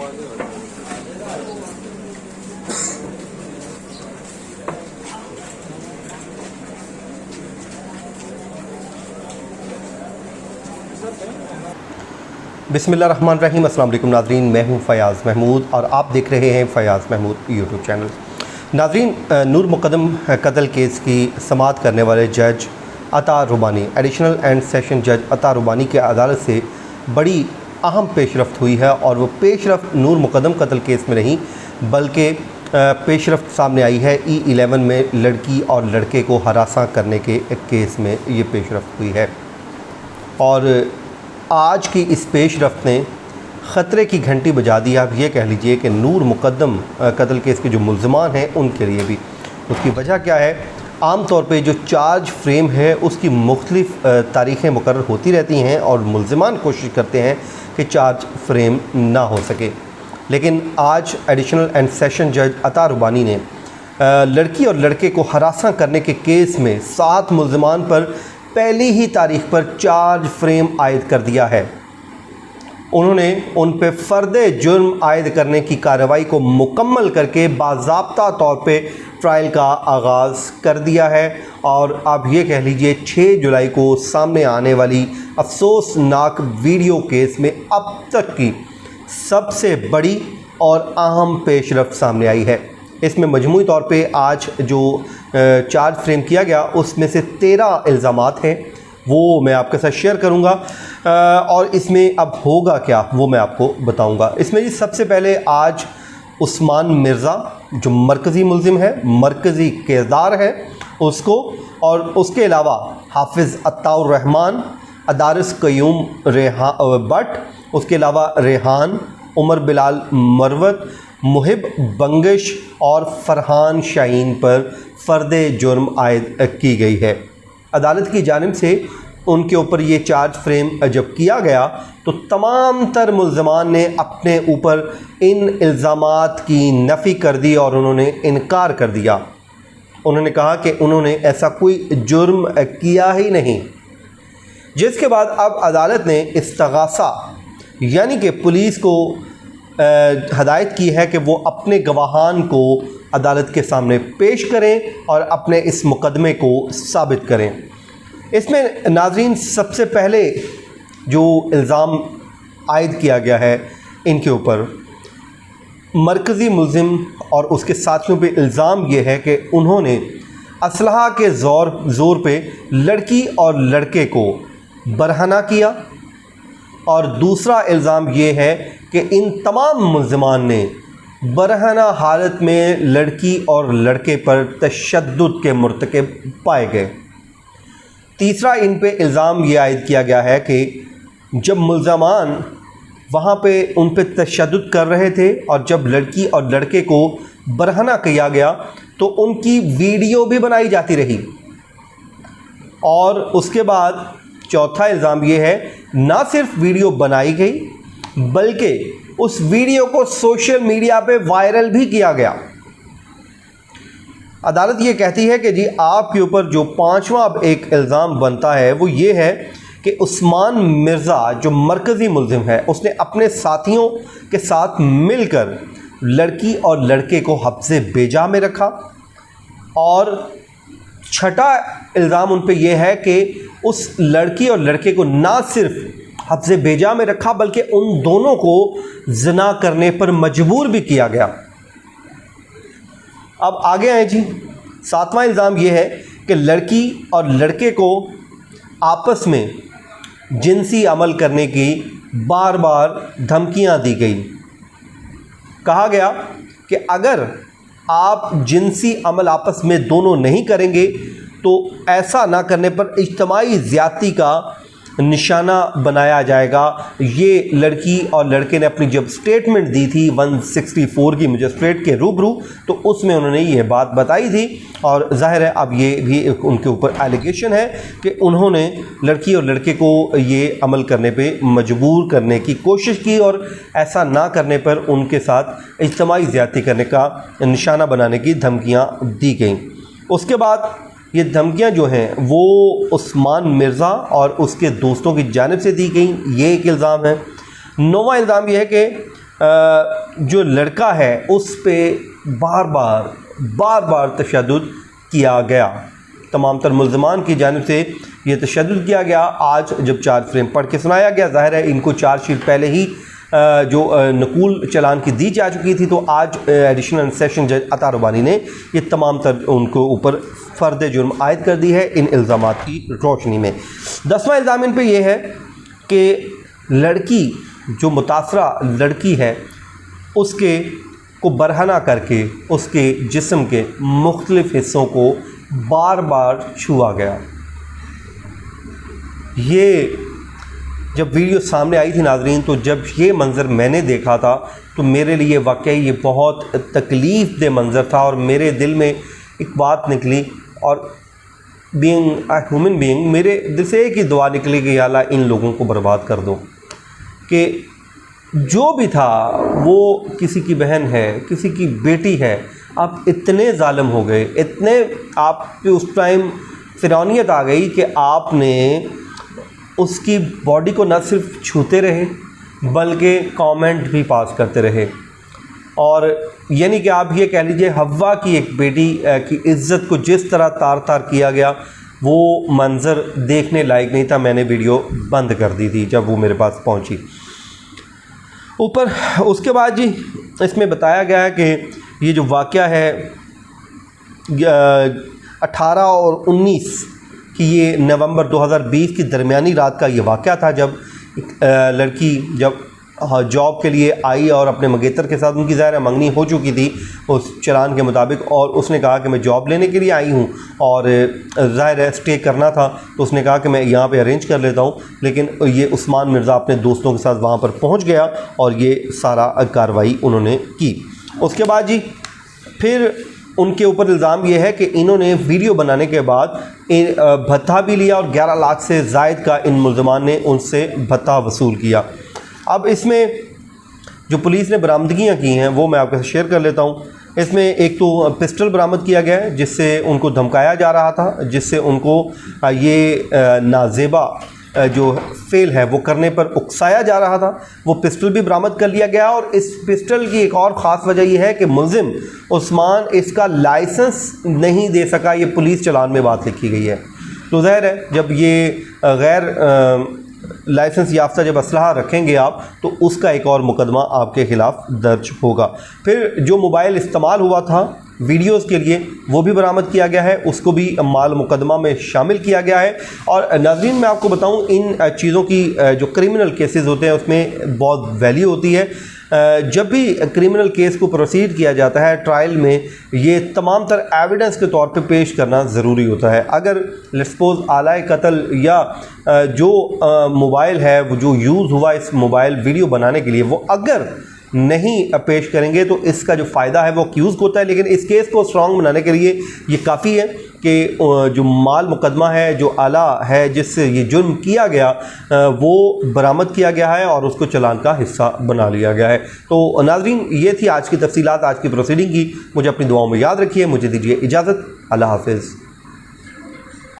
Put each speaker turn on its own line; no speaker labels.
बिस्मिल्लाहिर्रहमानिर्रहीम। अस्सलाम वालेकुम नाज़रीन, मैं हूं फ़याज़ महमूद और आप देख रहे हैं फ़याज़ महमूद यूट्यूब चैनल। नाज़रीन, नूर मुक़द्दम कत्ल केस की समाअत करने वाले जज अता रुबानी, एडिशनल एंड सेशन जज अता रुबानी के अदालत से बड़ी अहम पेशरफ्त हुई है और वो पेशरफ्त नूर मुक़द्दम कत्ल केस में नहीं बल्कि पेशरफ्त सामने आई है E11 में लड़की और लड़के को हरासा करने के केस में ये पेशरफ्त हुई है। और आज की इस पेशरफ्त ने ख़तरे की घंटी बजा दी। आप ये कह लीजिए कि नूर मुक़द्दम कत्ल केस के जो मुल्ज़िमान हैं उनके लिए भी। उसकी वजह क्या है? आम तौर पे जो चार्ज फ्रेम है उसकी मुख्तलिफ़ तारीख़ें मुकर्रर होती रहती हैं और मुल्ज़िमान कोशिश करते हैं कि चार्ज फ्रेम ना हो सके, लेकिन आज एडिशनल एंड सेशन जज अता रुबानी ने लड़की और लड़के को हरासा करने के केस में 7 मुल्ज़िमान पर पहली ही तारीख पर चार्ज फ्रेम आयद कर दिया है। उन्होंने उन पे फ़र्दे जुर्म आयद करने की कार्रवाई को मुकम्मल करके बाज़ाब्ता तौर पे ट्रायल का आगाज़ कर दिया है और आप ये कह लीजिए 6 जुलाई को सामने आने वाली अफसोसनाक वीडियो केस में अब तक की सबसे बड़ी और अहम पेशरफ्त सामने आई है। इसमें मजमूई तौर पे आज जो चार्ज फ्रेम किया गया उसमें से 13 इल्ज़ामात हैं, वो मैं आपके साथ शेयर करूंगा और इसमें अब होगा क्या वो मैं आपको बताऊंगा। इसमें जी सबसे पहले आज उस्मान मिर्ज़ा जो मरकज़ी मुल्ज़िम है, मरकज़ी किरदार है उसको, और उसके अलावा हाफिज़ अत्ताउर रहमान, अदारिस क़य्यूम भट्ट, उसके अलावा रेहान, उमर बिलाल मरवत, मुहिब बंगश और फ़रहान शाहीन पर फ़र्दे जुर्म आयद की गई है। अदालत की जानिब से उनके ऊपर ये चार्ज फ्रेम जब किया गया तो तमाम तर मुल्ज़िमान ने अपने ऊपर इन इल्ज़ामात की नफ़ी कर दी और उन्होंने इनकार कर दिया। उन्होंने कहा कि उन्होंने ऐसा कोई जुर्म किया ही नहीं, जिसके बाद अब अदालत ने इस्तग़ासा यानी कि पुलिस को हदायत की है कि वो अपने गवाहान को अदालत के सामने पेश करें और अपने इस मुकदमे को साबित करें। इसमें नाज़रीन सबसे पहले जो इल्ज़ाम आयद किया गया है इनके ऊपर, मरकज़ी मुल्ज़िम और उसके साथियों पे इल्ज़ाम ये है कि उन्होंने असलहा के ज़ोर पे लड़की और लड़के को बरहना किया, और दूसरा इल्ज़ाम ये है कि इन तमाम मुल्ज़िमान ने बरहना हालत में लड़की और लड़के पर तशद्दुद के मुर्तकिब पाए गए। तीसरा इन पे इल्ज़ाम ये आयद किया गया है कि जब मुल्ज़िमान वहाँ पे उन पे तशद्दुद कर रहे थे और जब लड़की और लड़के को बरहना किया गया तो उनकी वीडियो भी बनाई जाती रही। और उसके बाद चौथा इल्ज़ाम ये है, ना सिर्फ वीडियो बनाई गई बल्कि उस वीडियो को सोशल मीडिया पे वायरल भी किया गया। अदालत ये कहती है कि जी आपके ऊपर जो 5वां अब एक इल्ज़ाम बनता है वो ये है कि उस्मान मिर्ज़ा जो मरकज़ी मुल्ज़िम है उसने अपने साथियों के साथ मिलकर लड़की और लड़के को हब्से बेजा में रखा। और छठा इल्ज़ाम उन पे ये है कि उस लड़की और लड़के को ना सिर्फ हब्से बेजा में रखा बल्कि उन दोनों को ज़िना करने पर मजबूर भी किया गया। अब आगे आए जी, 7वां इल्ज़ाम ये है कि लड़की और लड़के को आपस में जिनसी अमल करने की बार बार धमकियां दी गई। कहा गया कि अगर आप जिनसी अमल आपस में दोनों नहीं करेंगे तो ऐसा ना करने पर इज्तिमाई ज़्यादती का निशाना बनाया जाएगा। ये लड़की और लड़के ने अपनी जब स्टेटमेंट दी थी 164 की मजिस्ट्रेट के रूबरू तो उसमें उन्होंने ये बात बताई थी और जाहिर है अब ये भी उनके ऊपर एलिगेशन है कि उन्होंने लड़की और लड़के को ये अमल करने पे मजबूर करने की कोशिश की और ऐसा ना करने पर उनके साथ इज्तिमाई ज़्यादती करने का निशाना बनाने की धमकियाँ दी गईं। उसके बाद ये धमकियां जो हैं वो उस्मान मिर्ज़ा और उसके दोस्तों की जानिब से दी गई, ये एक इल्ज़ाम है। 9वां इल्ज़ाम यह है कि जो लड़का है उस पे बार बार तशद्दुद किया गया। तमाम तर मुल्ज़मान की जानिब से ये तशद्दुद किया गया। आज जब चार्ज फ्रेम पढ़ के सुनाया गया, ज़ाहिर है इनको चार्जशीट पहले ही जो नकूल चलान की दी जा चुकी थी, तो आज एडिशनल सेशन जज अता रुबानी ने ये तमाम तर उनको ऊपर फ़र्द जुर्म आयद कर दी है इन इल्ज़ामात की रोशनी में। 10वां इल्ज़ाम इन पर यह है कि लड़की जो मुतासरा लड़की है उसके को बरहना करके उसके जिस्म के मुख्तलिफ़ हिस्सों को बार बार छुआ गया। ये जब वीडियो सामने आई थी नाज़रीन, तो जब ये मंज़र मैंने देखा था तो मेरे लिए वाकई ये बहुत तकलीफ़ दे मंज़र था और मेरे दिल में एक बात निकली और बीइंग अ ह्यूमन बीइंग मेरे दिल से एक ही दुआ निकली कि या अल्लाह इन लोगों को बर्बाद कर दो। कि जो भी था वो किसी की बहन है, किसी की बेटी है, आप इतने ज़ालिम हो गए, इतने आप पे उस टाइम फिरौनियत आ गई कि आपने उसकी बॉडी को न सिर्फ छूते रहे बल्कि कमेंट भी पास करते रहे। और यानी कि आप ये कह लीजिए हव्वा की एक बेटी की इज़्ज़त को जिस तरह तार तार किया गया, वो मंज़र देखने लायक नहीं था। मैंने वीडियो बंद कर दी थी जब वो मेरे पास पहुंची। ऊपर उसके बाद जी इसमें बताया गया है कि ये जो वाक़या है 18 और 19 कि ये नवंबर 2020 की दरमियानी रात का ये वाक़या था, जब लड़की जब जॉब के लिए आई और अपने मंगेतर के साथ उनकी ज़ाहिर मंगनी हो चुकी थी उस चलान के मुताबिक, और उसने कहा कि मैं जॉब लेने के लिए आई हूँ और ज़ाहिर है स्टे करना था, तो उसने कहा कि मैं यहाँ पे अरेंज कर लेता हूँ। लेकिन ये उस्मान मिर्ज़ा अपने दोस्तों के साथ वहाँ पर पहुँच गया और ये सारा कार्रवाई उन्होंने की। उसके बाद जी फिर उनके ऊपर इल्ज़ाम ये है कि इन्होंने वीडियो बनाने के बाद भत्ता भी लिया और 11 लाख से ज़ायद का इन मुल्ज़मान ने उनसे भत्ता वसूल किया। अब इसमें जो पुलिस ने बरामदगियाँ की हैं वो मैं आपके साथ शेयर कर लेता हूँ। इसमें एक तो पिस्टल बरामद किया गया है जिससे उनको धमकाया जा रहा था, जिससे उनको ये नाजेबा जो फेल है वो करने पर उकसाया जा रहा था। वो पिस्टल भी बरामद कर लिया गया और इस पिस्टल की एक और ख़ास वजह यह है कि मुल्ज़िम उस्मान इसका लाइसेंस नहीं दे सका। ये पुलिस चलान में बात लिखी गई है। तो ज़ाहिर है जब ये गैर लाइसेंस याफ्ता जब असलहा रखेंगे आप तो उसका एक और मुकदमा आपके ख़िलाफ़ दर्ज होगा। फिर जो मोबाइल इस्तेमाल हुआ था वीडियोस के लिए वो भी बरामद किया गया है, उसको भी माल मुकदमा में शामिल किया गया है। और नाज़रीन मैं आपको बताऊं इन चीज़ों की जो क्रिमिनल केसेस होते हैं उसमें बहुत वैल्यू होती है। जब भी क्रिमिनल केस को प्रोसीड किया जाता है ट्रायल में ये तमाम तर एविडेंस के तौर पे पेश करना ज़रूरी होता है। अगर लेट्स सपोज आलाए कत्ल या जो मोबाइल है वो जो यूज़ हुआ इस मोबाइल वीडियो बनाने के लिए वो अगर नहीं पेश करेंगे तो इसका जो फ़ायदा है वो अक्यूज़ को होता है। लेकिन इस केस को स्ट्रॉन्ग बनाने के लिए ये काफ़ी है कि जो माल मुकदमा है जो आला है जिससे ये जुर्म किया गया वो बरामद किया गया है और उसको चलान का हिस्सा बना लिया गया है। तो नाज़रीन ये थी आज की तफसीलात, आज की प्रोसीडिंग की। मुझे अपनी दुआओं में याद रखिए। मुझे दीजिए इजाज़त। अल्लाह हाफ़िज़।